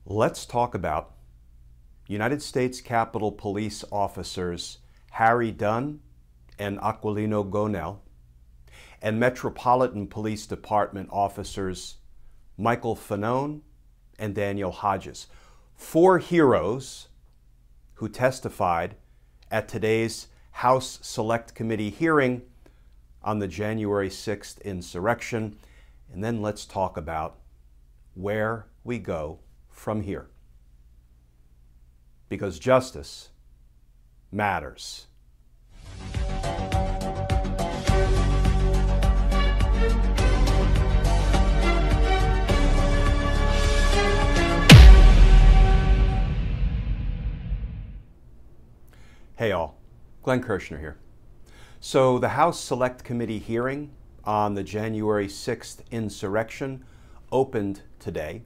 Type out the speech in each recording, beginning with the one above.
Let's talk about United States Capitol Police officers Harry Dunn and Aquilino Gonell, and Metropolitan Police Department officers Michael Fanone and Daniel Hodges, four heroes who testified at today's House Select Committee hearing on the January 6th insurrection. And then let's talk about where we go from here. Because justice matters. Hey all, Glenn Kirshner here. So the House Select Committee hearing on the January 6th insurrection opened today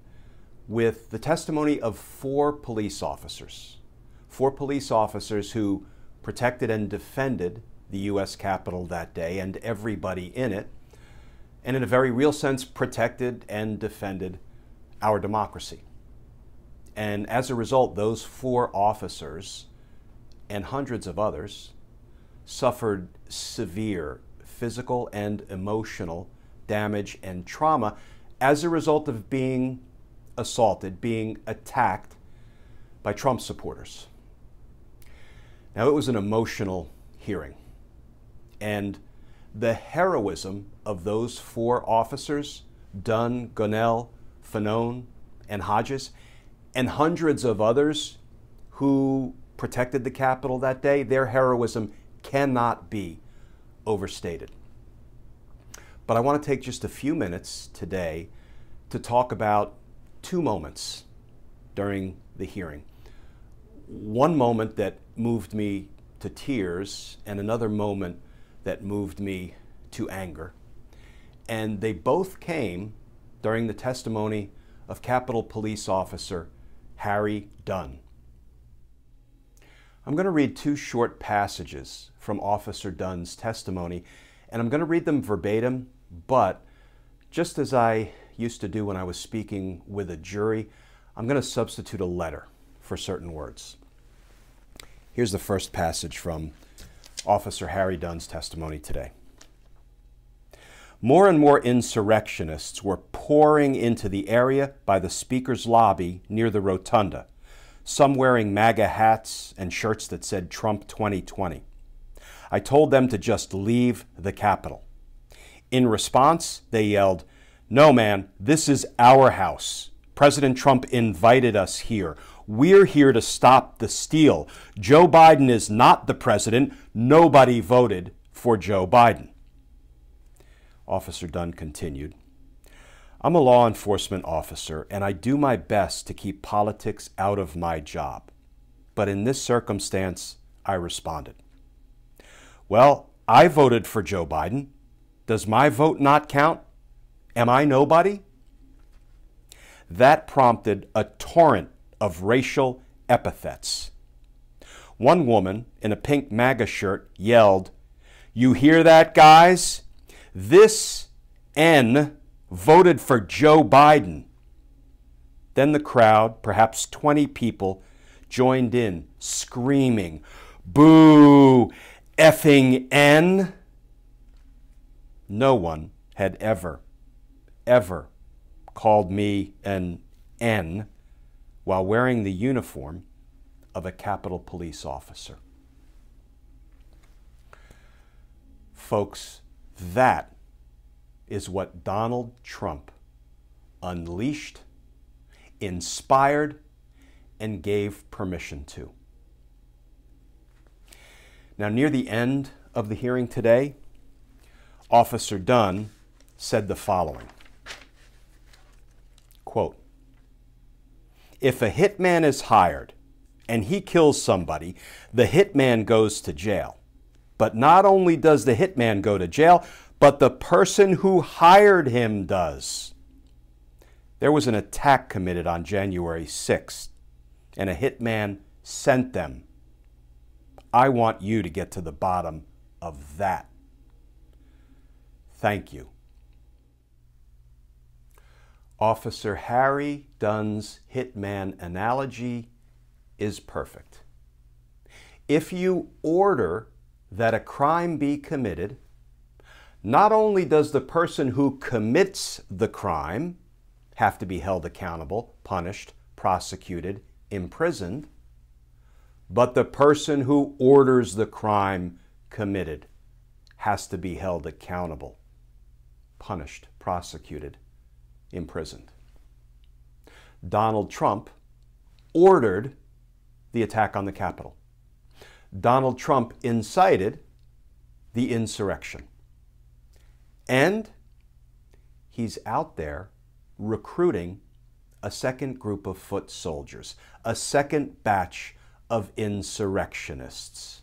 with the testimony of four police officers who protected and defended the U.S. Capitol that day and everybody in it, and in a very real sense protected and defended our democracy. And as a result, those four officers and hundreds of others suffered severe physical and emotional damage and trauma as a result of being assaulted, being attacked by Trump supporters. Now, it was an emotional hearing, and the heroism of those four officers, Dunn, Gonell, Fanone, and Hodges, and hundreds of others who protected the Capitol that day, their heroism cannot be overstated. But I want to take just a few minutes today to talk about two moments during the hearing. One moment that moved me to tears and another moment that moved me to anger. And they both came during the testimony of Capitol Police Officer Harry Dunn. I'm going to read two short passages from Officer Dunn's testimony, and I'm going to read them verbatim, but just as I used to do when I was speaking with a jury, I'm going to substitute a letter for certain words. Here's the first passage from Officer Harry Dunn's testimony today. More and more insurrectionists were pouring into the area by the Speaker's lobby near the rotunda, some wearing MAGA hats and shirts that said Trump 2020. I told them to just leave the Capitol. In response, they yelled, "No, man, this is our house. President Trump invited us here. We're here to stop the steal. Joe Biden is not the president. Nobody voted for Joe Biden." Officer Dunn continued, "I'm a law enforcement officer, and I do my best to keep politics out of my job. But in this circumstance, I responded. Well, I voted for Joe Biden. Does my vote not count? Am I nobody?" That prompted a torrent of racial epithets. One woman in a pink MAGA shirt yelled, "You hear that, guys? This N voted for Joe Biden." Then the crowd, perhaps 20 people, joined in, screaming, "Boo, effing N." No one had ever called me an N while wearing the uniform of a Capitol Police officer. Folks, that is what Donald Trump unleashed, inspired, and gave permission to. Now, near the end of the hearing today, Officer Dunn said the following, quote, "If a hitman is hired and he kills somebody, the hitman goes to jail. But not only does the hitman go to jail, but the person who hired him does. There was an attack committed on January 6th, and a hitman sent them. I want you to get to the bottom of that. Thank you." Officer Harry Dunn's hitman analogy is perfect. If you order that a crime be committed, not only does the person who commits the crime have to be held accountable, punished, prosecuted, imprisoned, but the person who orders the crime committed has to be held accountable, punished, prosecuted, imprisoned. Donald Trump ordered the attack on the Capitol. Donald Trump incited the insurrection. And he's out there recruiting a second group of foot soldiers, a second batch of insurrectionists.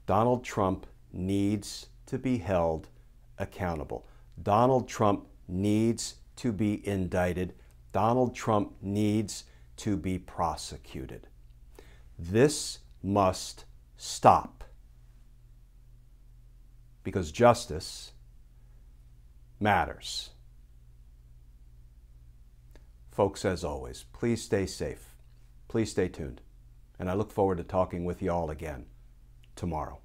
Donald Trump needs to be held accountable. Donald Trump needs to be indicted. Donald Trump needs to be prosecuted. This must stop, because justice matters. Folks, as always, please stay safe. Please stay tuned. And I look forward to talking with you all again tomorrow.